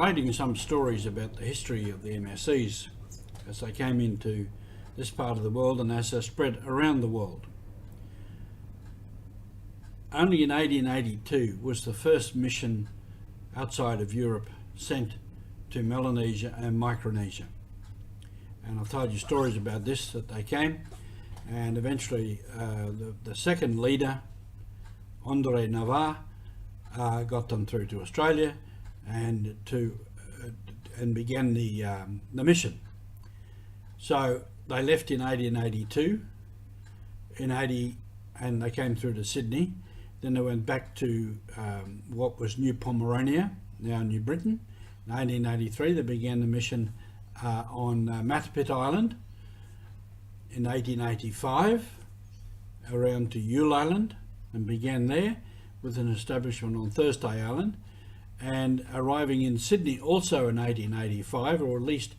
relating some stories about the history of the MSCs as they came into this part of the world and as they spread around the world. Only in 1882 was the first mission outside of Europe sent to Melanesia and Micronesia. And I've told you stories about this, that they came, and eventually the second leader, Andre Navarre, got them through to Australia and began the mission. So they left in 1882, and they came through to Sydney. Then they went back to what was New Pomerania, now New Britain. In 1883 they began the mission on Matapit Island. In 1885 around to Yule Island and began there with an establishment on Thursday Island, and arriving in Sydney also in 1885, or at least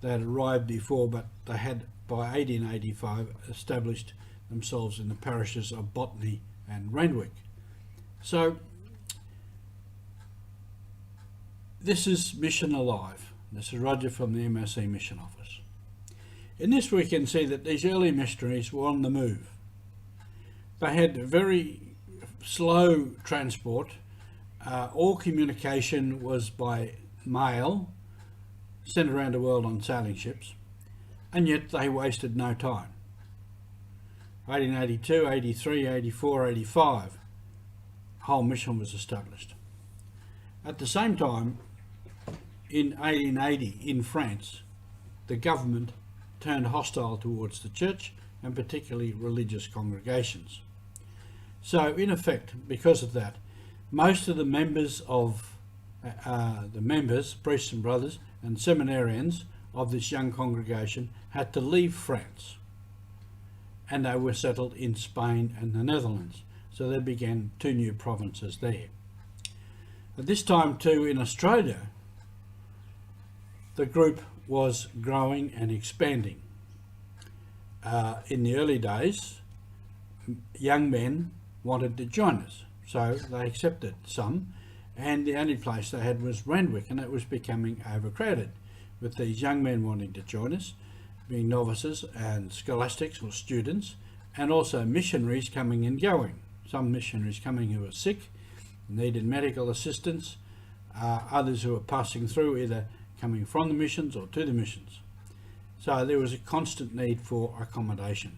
they had arrived before, but they had by 1885 established themselves in the parishes of Botany and Randwick. So this is Mission Alive. This is Roger from the MSC Mission Office. In this we can see that these early missionaries were on the move. They had very slow transport. All communication was by mail, sent around the world on sailing ships, and yet they wasted no time. 1882, 83, 84, 85, a whole mission was established. At the same time, in 1880 in France, the government turned hostile towards the church and particularly religious congregations. So in effect, because of that, most of the members, priests and brothers and seminarians of this young congregation had to leave France, and they were settled in Spain and the Netherlands. So they began 2 new provinces there. At this time too in Australia, the group was growing and expanding. In the early days, young men wanted to join us, so they accepted some, and the only place they had was Randwick, and it was becoming overcrowded with these young men wanting to join us, being novices and scholastics or students, and also missionaries coming and going. Some missionaries coming who were sick, needed medical assistance, others who were passing through, either coming from the missions or to the missions. So there was a constant need for accommodation.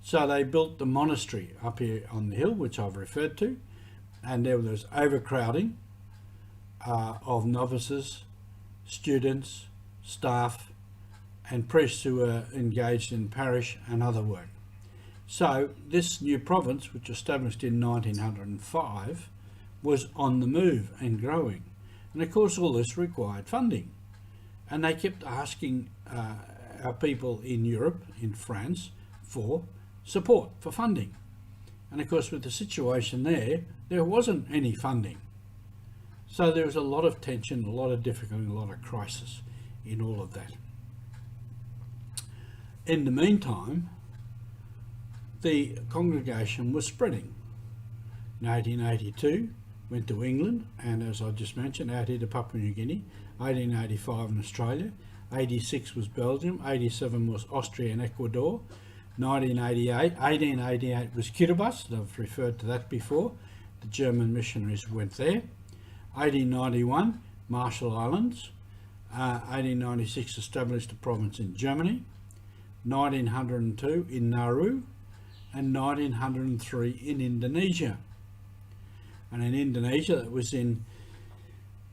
So they built the monastery up here on the hill, which I've referred to, and there was overcrowding of novices, students, staff and priests who were engaged in parish and other work. So this new province, which was established in 1905, was on the move and growing. And of course all this required funding. And they kept asking our people in Europe, in France, for support, for funding. And of course with the situation there wasn't any funding. So there was a lot of tension, a lot of difficulty, a lot of crisis in all of that. In the meantime, the congregation was spreading. In 1882, went to England, and as I just mentioned, out here to Papua New Guinea. 1885 in Australia, 86 was Belgium, 87 was Austria and Ecuador, 1888 was Kiribati, I've referred to that before, the German missionaries went there. 1891, Marshall Islands, 1896 established a province in Germany, 1902 in Nauru, and 1903 in Indonesia. And in Indonesia, that was in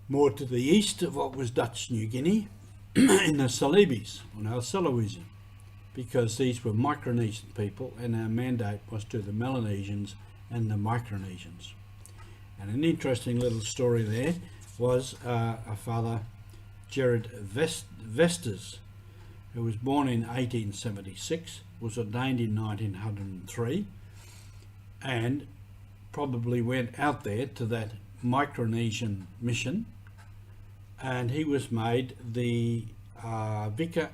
more to the east of what was Dutch New Guinea, in the Celebes, or now Sulawesi, because these were Micronesian people, and our mandate was to the Melanesians and the Micronesians. And an interesting little story there was a Father Gerard Vestas, who was born in 1876, was ordained in 1903, and probably went out there to that Micronesian mission, and he was made the vicar,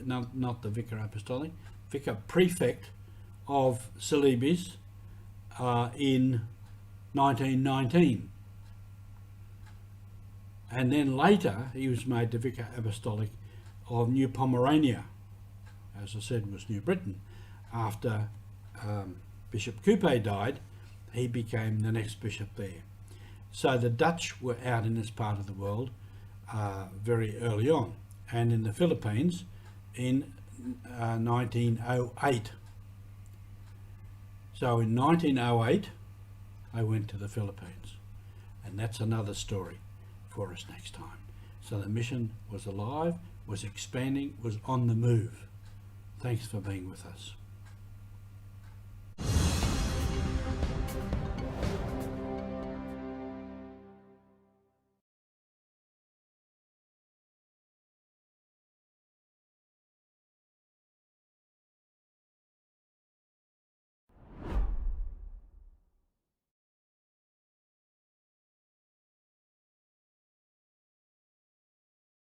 not the vicar apostolic, vicar prefect of Celebes in 1919. And then later he was made the Vicar Apostolic of New Pomerania, as I said was New Britain. After Bishop Coupe died, he became the next bishop there. So the Dutch were out in this part of the world very early on, and in the Philippines in 1908. So in 1908 I went to the Philippines, and that's another story for us next time. So the mission was alive, was expanding, was on the move. Thanks for being with us.